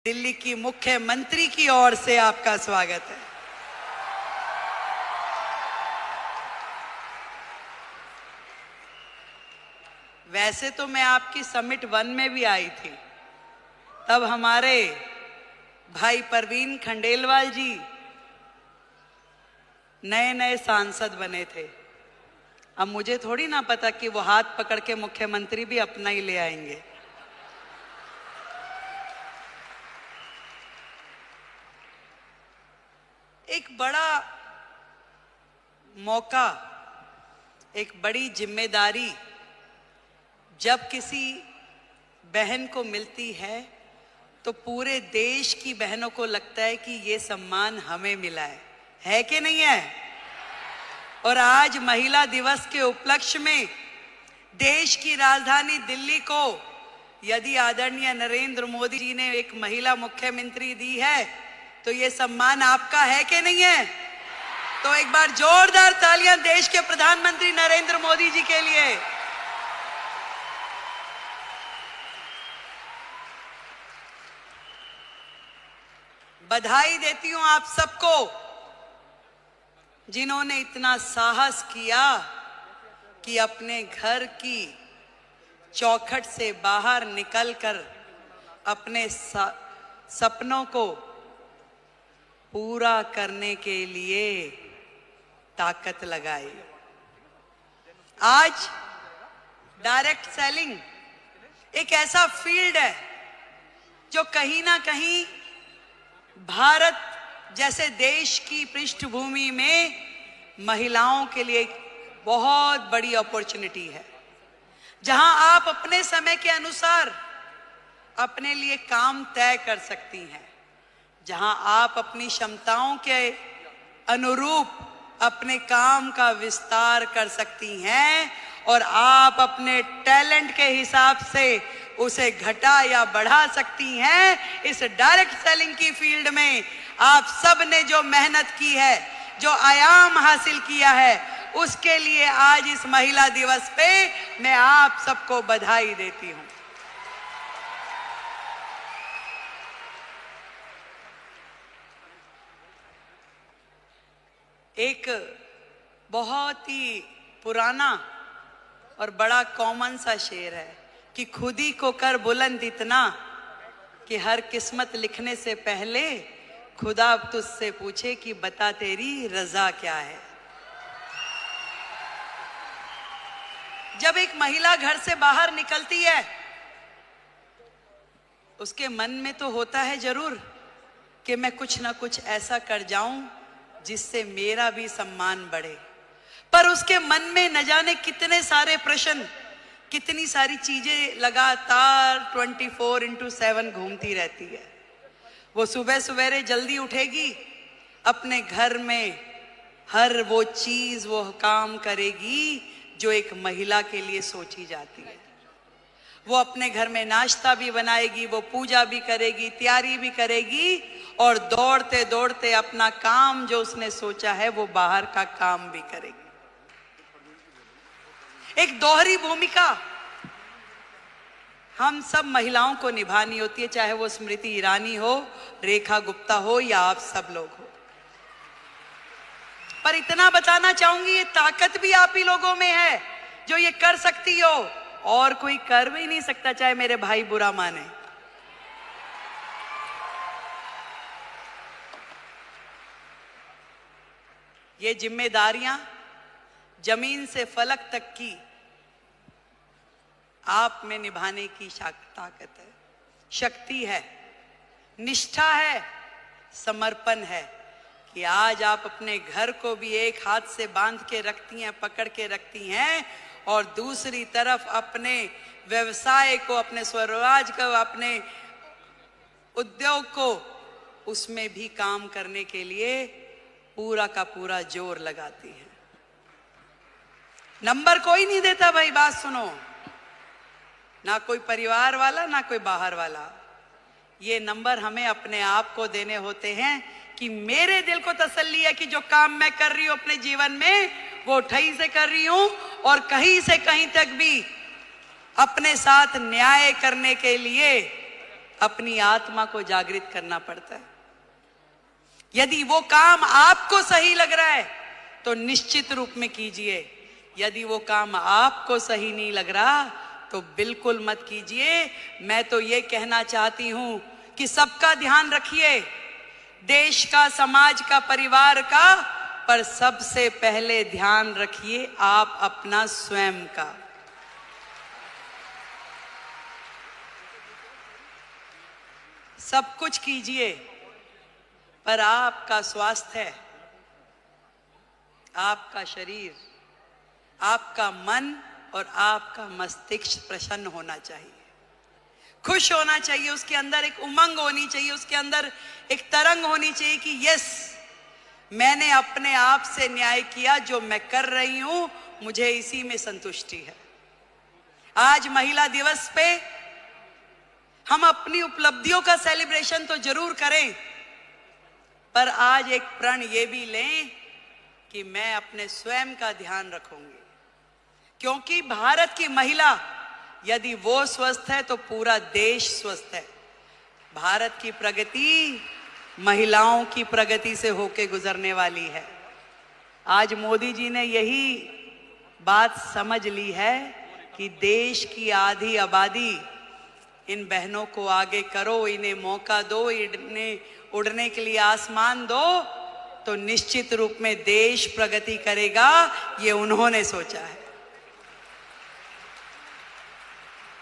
दिल्ली की मुख्यमंत्री की ओर से आपका स्वागत है। वैसे तो मैं आपकी समिट 1 में भी आई थी, तब हमारे भाई परवीन खंडेलवाल जी नए नए सांसद बने थे। अब मुझे थोड़ी ना पता कि वो हाथ पकड़ के मुख्यमंत्री भी अपना ही ले आएंगे। एक बड़ा मौका, एक बड़ी जिम्मेदारी जब किसी बहन को मिलती है तो पूरे देश की बहनों को लगता है कि ये सम्मान हमें मिला है कि नहीं है? और आज महिला दिवस के उपलक्ष्य में देश की राजधानी दिल्ली को यदि आदरणीय नरेंद्र मोदी जी ने एक महिला मुख्यमंत्री दी है तो ये सम्मान आपका है कि नहीं है? तो एक बार जोरदार तालियां देश के प्रधानमंत्री नरेंद्र मोदी जी के लिए। बधाई देती हूं आप सबको जिन्होंने इतना साहस किया कि अपने घर की चौखट से बाहर निकलकर अपने सपनों को पूरा करने के लिए ताकत लगाई। आज डायरेक्ट सेलिंग एक ऐसा फील्ड है जो कहीं ना कहीं भारत जैसे देश की पृष्ठभूमि में महिलाओं के लिए एक बहुत बड़ी अपॉर्चुनिटी है, जहां आप अपने समय के अनुसार अपने लिए काम तय कर सकती हैं, जहां आप अपनी क्षमताओं के अनुरूप अपने काम का विस्तार कर सकती हैं और आप अपने टैलेंट के हिसाब से उसे घटा या बढ़ा सकती हैं। इस डायरेक्ट सेलिंग की फील्ड में आप सब ने जो मेहनत की है, जो आयाम हासिल किया है, उसके लिए आज इस महिला दिवस पे मैं आप सबको बधाई देती हूं। एक बहुत ही पुराना और बड़ा कॉमन सा शेर है कि खुद ही को कर बुलंद इतना कि हर किस्मत लिखने से पहले खुदा तुझसे पूछे कि बता तेरी रजा क्या है। जब एक महिला घर से बाहर निकलती है उसके मन में तो होता है जरूर कि मैं कुछ ना कुछ ऐसा कर जाऊं जिससे मेरा भी सम्मान बढ़े, पर उसके मन में न जाने कितने सारे प्रश्न, कितनी सारी चीजें लगातार 24/7 घूमती रहती है। वो सुबह सवेरे जल्दी उठेगी, अपने घर में हर वो चीज, वो काम करेगी जो एक महिला के लिए सोची जाती है। वो अपने घर में नाश्ता भी बनाएगी, वो पूजा भी करेगी, तैयारी भी करेगी और दौड़ते दौड़ते अपना काम जो उसने सोचा है वो बाहर का काम भी करेगी। एक दोहरी भूमिका हम सब महिलाओं को निभानी होती है, चाहे वो स्मृति ईरानी हो, रेखा गुप्ता हो या आप सब लोग हो। पर इतना बताना चाहूंगी, ये ताकत भी आप ही लोगों में है जो ये कर सकती हो, और कोई कर भी नहीं सकता, चाहे मेरे भाई बुरा माने। ये जिम्मेदारियां जमीन से फलक तक की आप में निभाने की ताकत है, शक्ति है, निष्ठा है, समर्पण है कि आज आप अपने घर को भी एक हाथ से बांध के रखती हैं, पकड़ के रखती हैं, और दूसरी तरफ अपने व्यवसाय को, अपने स्वरोजगार को, अपने उद्योग को, उसमें भी काम करने के लिए पूरा का पूरा जोर लगाती है। नंबर कोई नहीं देता भाई, बात सुनो, ना कोई परिवार वाला ना कोई बाहर वाला। ये नंबर हमें अपने आप को देने होते हैं कि मेरे दिल को तसल्ली है कि जो काम मैं कर रही हूं अपने जीवन में वो ठही से कर रही हूं, और कहीं से कहीं तक भी अपने साथ न्याय करने के लिए अपनी आत्मा को जागृत करना पड़ता है। यदि वो काम आपको सही लग रहा है तो निश्चित रूप में कीजिए, यदि वो काम आपको सही नहीं लग रहा तो बिल्कुल मत कीजिए। मैं तो ये कहना चाहती हूं कि सबका ध्यान रखिए, देश का, समाज का, परिवार का, पर सबसे पहले ध्यान रखिए आप अपना स्वयं का। सब कुछ कीजिए पर आपका स्वास्थ्य, आपका शरीर, आपका मन और आपका मस्तिष्क प्रसन्न होना चाहिए, खुश होना चाहिए, उसके अंदर एक उमंग होनी चाहिए, उसके अंदर एक तरंग होनी चाहिए कि यस, मैंने अपने आप से न्याय किया, जो मैं कर रही हूं मुझे इसी में संतुष्टि है। आज महिला दिवस पे हम अपनी उपलब्धियों का सेलिब्रेशन तो जरूर करें, पर आज एक प्रण ये भी लें कि मैं अपने स्वयं का ध्यान रखूंगी, क्योंकि भारत की महिला यदि वो स्वस्थ है तो पूरा देश स्वस्थ है। भारत की प्रगति महिलाओं की प्रगति से होके गुजरने वाली है। आज मोदी जी ने यही बात समझ ली है कि देश की आधी आबादी, इन बहनों को आगे करो, इन्हें मौका दो, इन्हें उड़ने के लिए आसमान दो, तो निश्चित रूप में देश प्रगति करेगा। ये उन्होंने सोचा है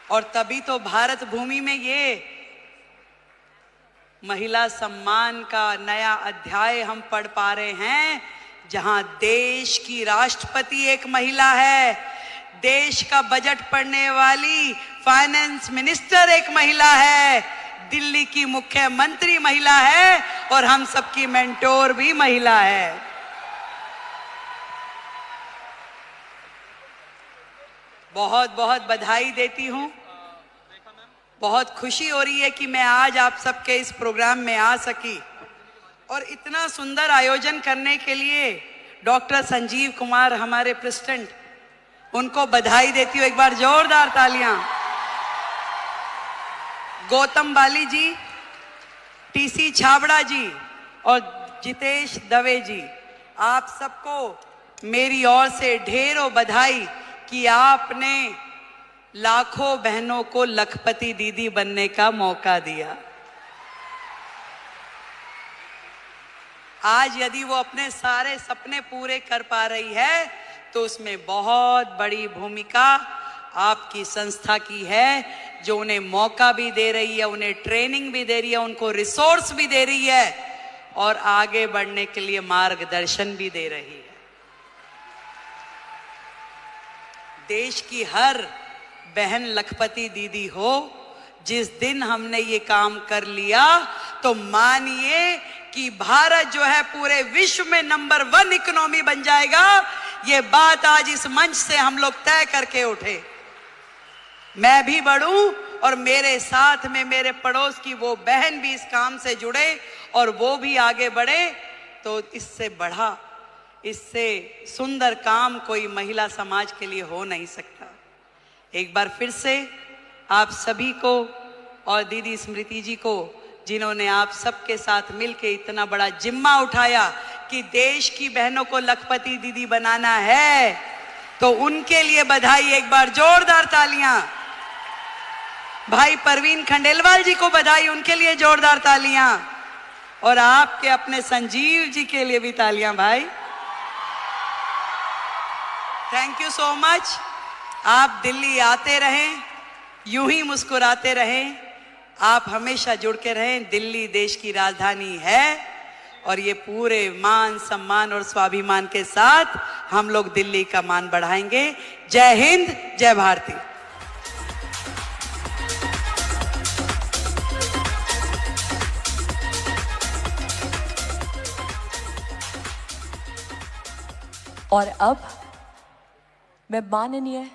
और तभी तो भारत भूमि में ये महिला सम्मान का नया अध्याय हम पढ़ पा रहे हैं, जहां देश की राष्ट्रपति एक महिला है, देश का बजट पढ़ने वाली फाइनेंस मिनिस्टर एक महिला है, दिल्ली की मुख्यमंत्री महिला है और हम सबकी मेंटोर भी महिला है। बहुत बहुत बधाई देती हूं, बहुत खुशी हो रही है कि मैं आज आप सबके इस प्रोग्राम में आ सकी और इतना सुंदर आयोजन करने के लिए डॉक्टर संजीव कुमार हमारे प्रेसिडेंट, उनको बधाई देती हूँ। एक बार जोरदार तालियां। गौतम बाली जी, टीसी छाबड़ा जी और जितेश दवे जी, आप सबको मेरी ओर से ढेरों बधाई कि आपने लाखों बहनों को लखपति दीदी बनने का मौका दिया। आज यदि वो अपने सारे सपने पूरे कर पा रही है तो उसमें बहुत बड़ी भूमिका आपकी संस्था की है, जो उन्हें मौका भी दे रही है, उन्हें ट्रेनिंग भी दे रही है, उनको रिसोर्स भी दे रही है और आगे बढ़ने के लिए मार्गदर्शन भी दे रही है। देश की हर बहन लखपति दीदी हो। जिस दिन हमने ये काम कर लिया तो मानिए कि भारत जो है पूरे विश्व में नंबर 1 इकोनॉमी बन जाएगा। ये बात आज इस मंच से हम लोग तय करके उठे। मैं भी बढ़ूं और मेरे साथ में मेरे पड़ोस की वो बहन भी इस काम से जुड़े और वो भी आगे बढ़े, तो इससे बढ़ा, इससे सुंदर काम कोई महिला समाज के लिए हो नहीं सकता। एक बार फिर से आप सभी को और दीदी स्मृति जी को, जिन्होंने आप सबके साथ मिलकर इतना बड़ा जिम्मा उठाया कि देश की बहनों को लखपति दीदी बनाना है, तो उनके लिए बधाई। एक बार जोरदार तालियां। भाई परवीन खंडेलवाल जी को बधाई, उनके लिए जोरदार तालियां। और आपके अपने संजीव जी के लिए भी तालियां भाई। Thank you so much. आप दिल्ली आते रहें, यूं ही मुस्कुराते रहें, आप हमेशा जुड़ के रहें। दिल्ली देश की राजधानी है और ये पूरे मान सम्मान और स्वाभिमान के साथ हम लोग दिल्ली का मान बढ़ाएंगे। जय हिंद, जय भारती। और अब मैं माननीय